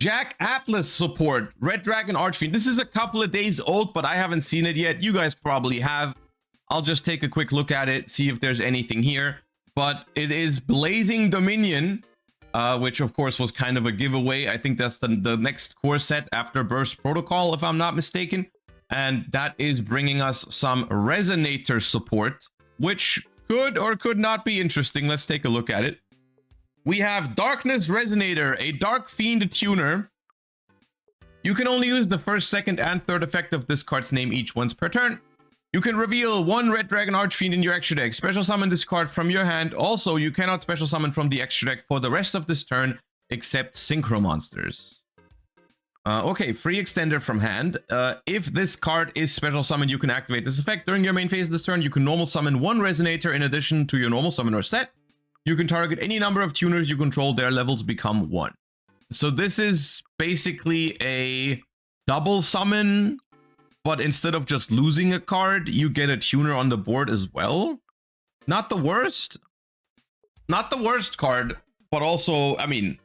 Jack Atlas support, Red Dragon Archfiend. This is a couple of days old, but I haven't seen it yet. You guys probably have. I'll just take a quick look at it, see if there's anything here. But it is Blazing Dominion, which of course was kind of a giveaway. I think that's the next core set after Burst Protocol, if I'm not mistaken. And that is bringing us some Resonator support, which could or could not be interesting. Let's take a look at it. We have Darkness Resonator, a Dark Fiend tuner. You can only use the first, second, and third effect of this card's name each once per turn. You can reveal one Red Dragon Archfiend in your extra deck. Special summon this card from your hand. Also, you cannot special summon from the extra deck for the rest of this turn, except Synchro Monsters. Okay, free extender from hand. If this card is special summoned, you can activate this effect. During your main phase this turn, you can normal summon one Resonator in addition to your normal summoner set. You can target any number of tuners you control. Their levels become 1. So this is basically a double summon, but instead of just losing a card, you get a tuner on the board as well. Not the worst. Not the worst card, but also, I mean,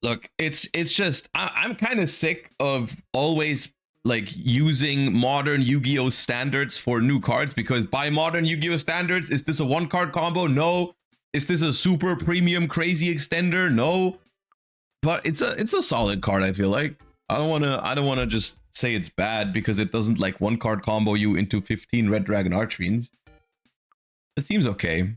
look, it's just, I'm kind of sick of always like using modern Yu-Gi-Oh standards for new cards, because by modern Yu-Gi-Oh standards, is this a one card combo? No. Is this a super premium crazy extender? No. But it's a solid card, I feel like. I don't want to just say it's bad because it doesn't like one card combo you into 15 Red Dragon Archfiends. It seems okay.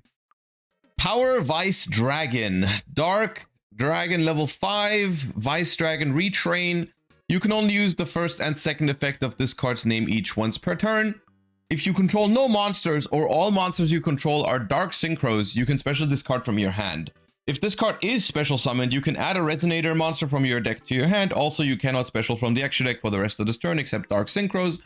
Power Vice Dragon, Dark Dragon level 5, Vice Dragon Retrain. You can only use the first and second effect of this card's name each once per turn. If you control no monsters or all monsters you control are Dark Synchros, you can special this card from your hand. If this card is special summoned, you can add a Resonator monster from your deck to your hand. Also, you cannot special from the extra deck for the rest of this turn except Dark Synchros.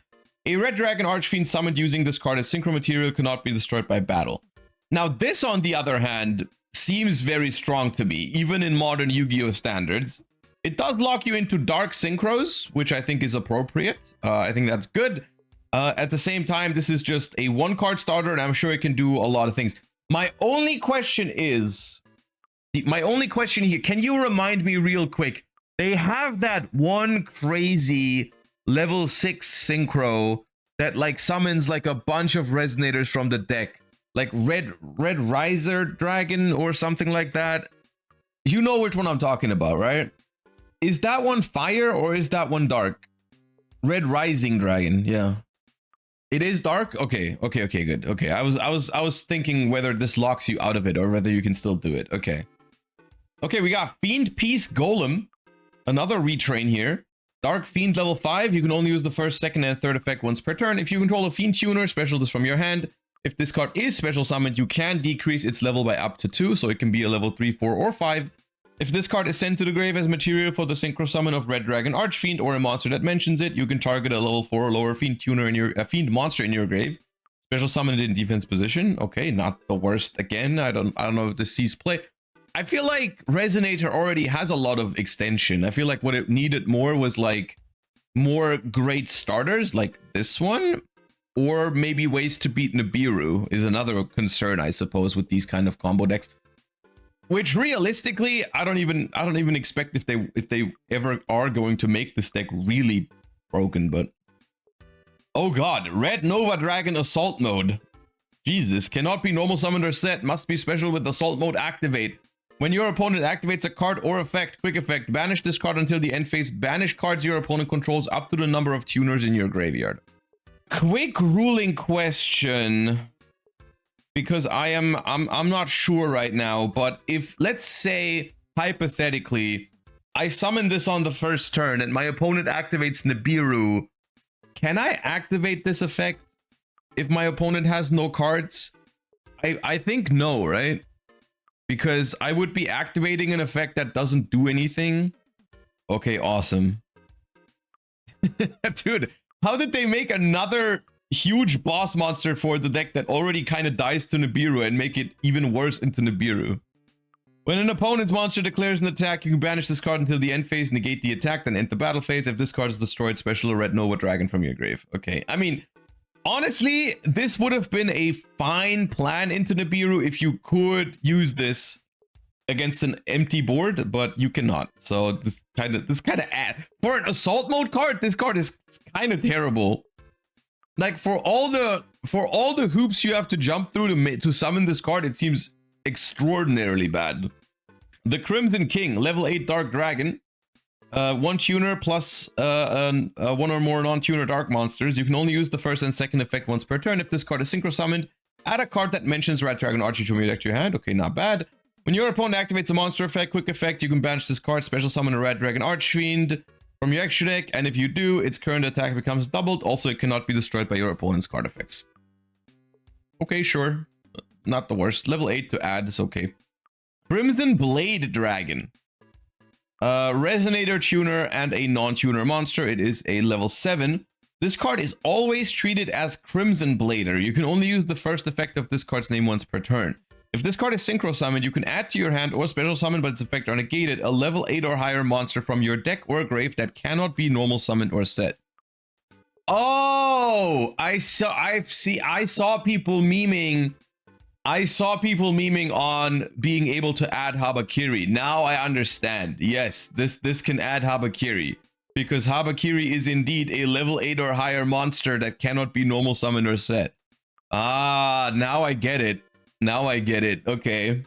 A Red Dragon Archfiend summoned using this card as synchro material cannot be destroyed by battle. Now, this, on the other hand, seems very strong to me, even in modern Yu-Gi-Oh standards. It does lock you into Dark Synchros, which I think is appropriate. I think that's good. At the same time, this is just a one-card starter, and I'm sure it can do a lot of things. My only question is... here, can you remind me real quick? They have that one crazy level 6 synchro that like summons like a bunch of resonators from the deck. Like Red Riser Dragon or something like that. You know which one I'm talking about, right? Is that one fire or is that one dark? Red Rising Dragon, yeah. It is dark? Okay, good. Okay, I was thinking whether this locks you out of it or whether you can still do it. Okay. Okay, we got Fiend Peace Golem. Another retrain here. Dark Fiend level 5. You can only use the first, second, and third effect once per turn. If you control a Fiend Tuner, special this from your hand. If this card is special summoned, you can decrease its level by up to 2, so it can be a level 3, 4, or 5. If this card is sent to the grave as material for the synchro summon of Red Dragon Archfiend or a monster that mentions it, you can target a level 4 or lower Fiend Tuner in your Fiend monster in your grave. Special summon it in defense position. Okay, not the worst. Again, I don't know if this sees play. I feel like Resonator already has a lot of extension. I feel like what it needed more was like more great starters like this one, or maybe ways to beat Nibiru is another concern, I suppose, with these kind of combo decks. Which realistically, I don't even expect if they ever are going to make this deck really broken, but oh god, Red Nova Dragon Assault Mode. Jesus, cannot be normal summoned or set, must be special with Assault Mode activate. When your opponent activates a card or effect, quick effect, banish this card until the end phase, banish cards your opponent controls up to the number of tuners in your graveyard. Quick ruling question, because I'm not sure right now, but if, let's say, hypothetically, I summon this on the first turn and my opponent activates Nibiru, can I activate this effect if my opponent has no cards? I think no, right? Because I would be activating an effect that doesn't do anything. Okay, awesome. Dude, how did they make another huge boss monster for the deck that already kind of dies to Nibiru and make it even worse into Nibiru? When an opponent's monster declares an attack, you can banish this card until the end phase, negate the attack, then end the battle phase. If this card is destroyed, special a Red Nova Dragon from your grave. Okay, I mean, honestly, this would have been a fine plan into Nibiru if you could use this against an empty board, but you cannot. So this kind of ad for an assault mode card, this card is kind of terrible. Like for all the hoops you have to jump through to summon this card, it seems extraordinarily bad. The Crimson King, level 8 Dark Dragon. One tuner plus one or more non-tuner dark monsters. You can only use the first and second effect once per turn. If this card is synchro summoned, add a card that mentions Red Dragon Archie from your deck to your hand. Okay, not bad. When your opponent activates a monster effect, quick effect, you can banish this card, special summon a Red Dragon Archfiend from your extra deck, and if you do, its current attack becomes doubled. Also, it cannot be destroyed by your opponent's card effects. Okay, sure. Not the worst. Level 8 to add is okay. Crimson Blade Dragon. Resonator tuner and a non-tuner monster. It is a level 7. This card is always treated as Crimson Blader. You can only use the first effect of this card's name once per turn. If this card is synchro summoned, you can add to your hand or special summon, but its effects are negated, a level 8 or higher monster from your deck or grave that cannot be normal summoned or set. Oh, I saw people memeing. I saw people memeing on being able to add Habakiri. Now I understand. Yes, this can add Habakiri, because Habakiri is indeed a level 8 or higher monster that cannot be normal summoned or set. Ah, now I get it. Now I get it. Okay.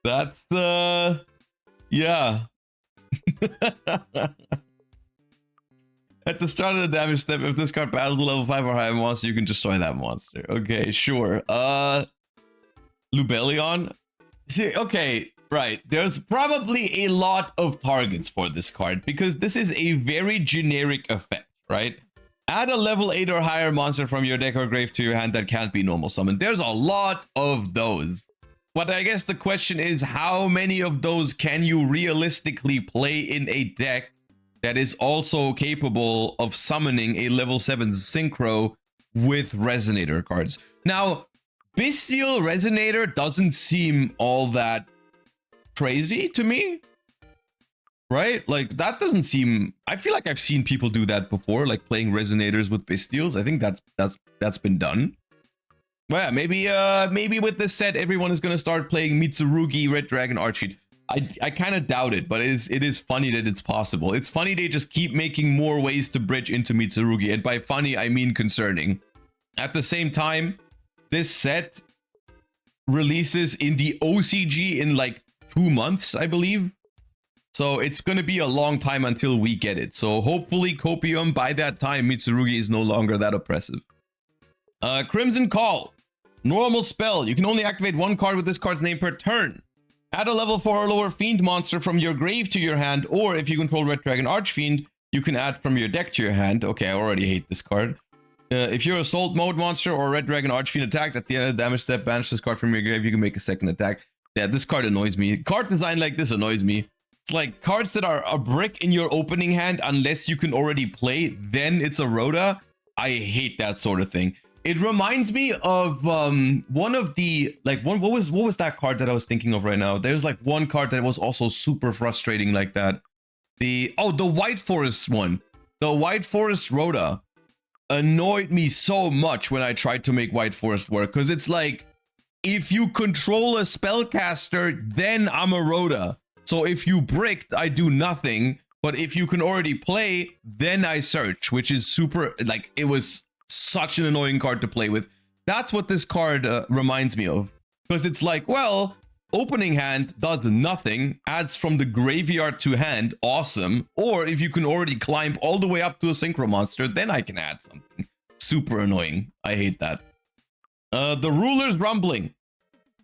that's yeah. At the start of the damage step, if this card battles a level 5 or higher monster, you can destroy that monster. Okay, sure. Lubellion. See, okay, right. There's probably a lot of targets for this card because this is a very generic effect, right? Add a level 8 or higher monster from your deck or grave to your hand that can't be normal summoned. There's a lot of those. But I guess the question is, how many of those can you realistically play in a deck that is also capable of summoning a level 7 synchro with Resonator cards? Now, Bestial Resonator doesn't seem all that crazy to me. Right? Like, that doesn't seem... I feel like I've seen people do that before, like playing Resonators with Bestials. I think that's been done. Well, yeah, maybe with this set, everyone is going to start playing Mitsurugi Red Dragon Archfiend. I kind of doubt it, but it is funny that it's possible. It's funny they just keep making more ways to bridge into Mitsurugi, and by funny, I mean concerning. At the same time, this set releases in the OCG in like 2 months, I believe. So it's going to be a long time until we get it. So hopefully Copium, by that time, Mitsurugi is no longer that oppressive. Crimson Call. Normal spell. You can only activate one card with this card's name per turn. Add a level 4 or lower Fiend monster from your grave to your hand, or if you control Red Dragon Archfiend, you can add from your deck to your hand. Okay, I already hate this card. If your Assault Mode monster or Red Dragon Archfiend attacks at the end of the damage step, banish this card from your grave, you can make a second attack. Yeah, this card annoys me. Card design like this annoys me. It's like cards that are a brick in your opening hand unless you can already play, then it's a Rhoda. I hate that sort of thing. It reminds me of one of the what was that card that I was thinking of right now? There's like one card that was also super frustrating like that. The White Forest one. The White Forest Rhoda annoyed me so much when I tried to make White Forest work, because it's like, if you control a spellcaster, then I'm a Rhoda. So if you bricked, I do nothing. But if you can already play, then I search, which is super, like, it was such an annoying card to play with. That's what this card reminds me of. Because it's like, well, opening hand does nothing, adds from the graveyard to hand, awesome. Or if you can already climb all the way up to a synchro monster, then I can add something. Super annoying. I hate that. The Ruler's Rumbling.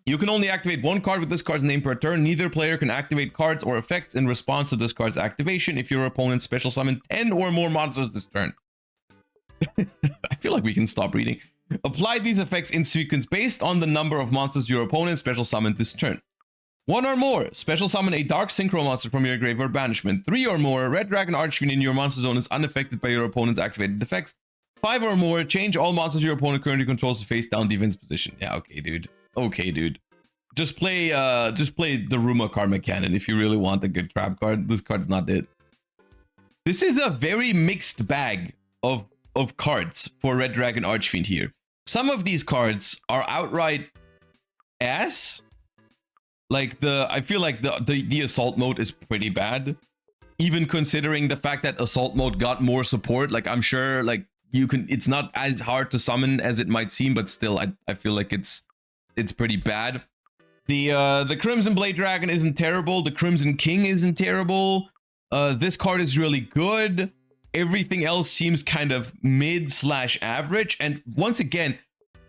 You can only activate one card with this card's name per turn. Neither player can activate cards or effects in response to this card's activation if your opponent special summon 10 or more monsters this turn. I feel like we can stop reading. Apply these effects in sequence based on the number of monsters your opponent special summoned this turn. 1 or more, special summon a dark synchro monster from your grave or banishment. 3 or more, Red Dragon Archfiend in your monster zone is unaffected by your opponent's activated effects. 5 or more, change all monsters your opponent currently controls to face down defense position. Yeah, okay, dude. Okay, dude. Just play the Ruma Karma Cannon if you really want a good trap card. This card's not it. This is a very mixed bag of cards for Red Dragon Archfiend here. Some of these cards are outright ass. Like I feel like the assault mode is pretty bad, even considering the fact that assault mode got more support. Like I'm sure like you can, it's not as hard to summon as it might seem, but still I feel like it's pretty bad. The Crimson Blade Dragon isn't terrible. The Crimson King isn't terrible. This card is really good. Everything else seems kind of mid/average. And once again,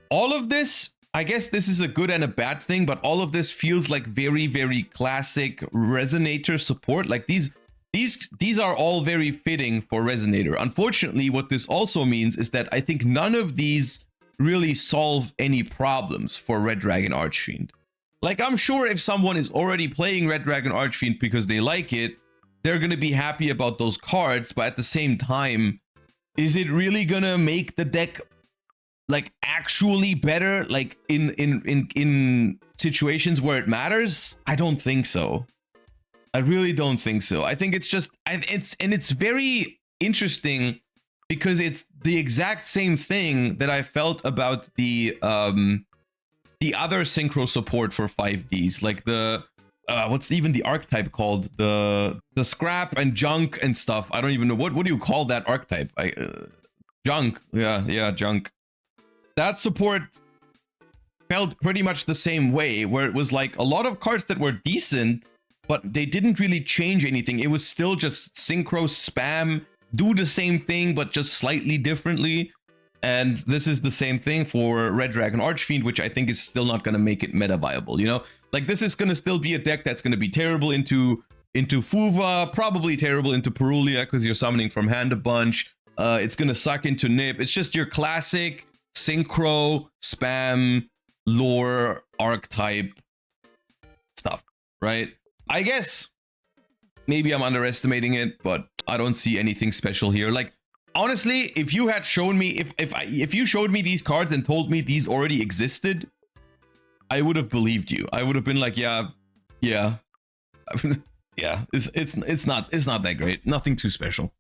all of this, I guess this is a good and a bad thing, but all of this feels like very, very classic Resonator support. Like these are all very fitting for Resonator. Unfortunately, what this also means is that I think none of these really solve any problems for Red Dragon Archfiend. Like, I'm sure if someone is already playing Red Dragon Archfiend because they like it, they're going to be happy about those cards, but at the same time, is it really going to make the deck like actually better, like in situations where it matters? I don't think so. I really don't think so. I think it's just it's very interesting because it's the exact same thing that I felt about the other synchro support for 5Ds, like the what's even the archetype called, the scrap and junk and stuff. I don't even know what do you call that archetype? Junk. Yeah, junk. That support felt pretty much the same way, where it was like a lot of cards that were decent, but they didn't really change anything. It was still just synchro spam, do the same thing but just slightly differently. And this is the same thing for Red Dragon Archfiend, which I think is still not going to make it meta viable, you know? Like, this is going to still be a deck that's going to be terrible into Fuva, probably terrible into Perulia because you're summoning from hand a bunch. It's going to suck into Nip. It's just your classic synchro, spam, lore, archetype stuff, right? I guess maybe I'm underestimating it, but I don't see anything special here. Like, honestly, if you had shown me, if you showed me these cards and told me these already existed, I would have believed you. I would have been like, yeah, yeah, yeah. It's not that great. Nothing too special.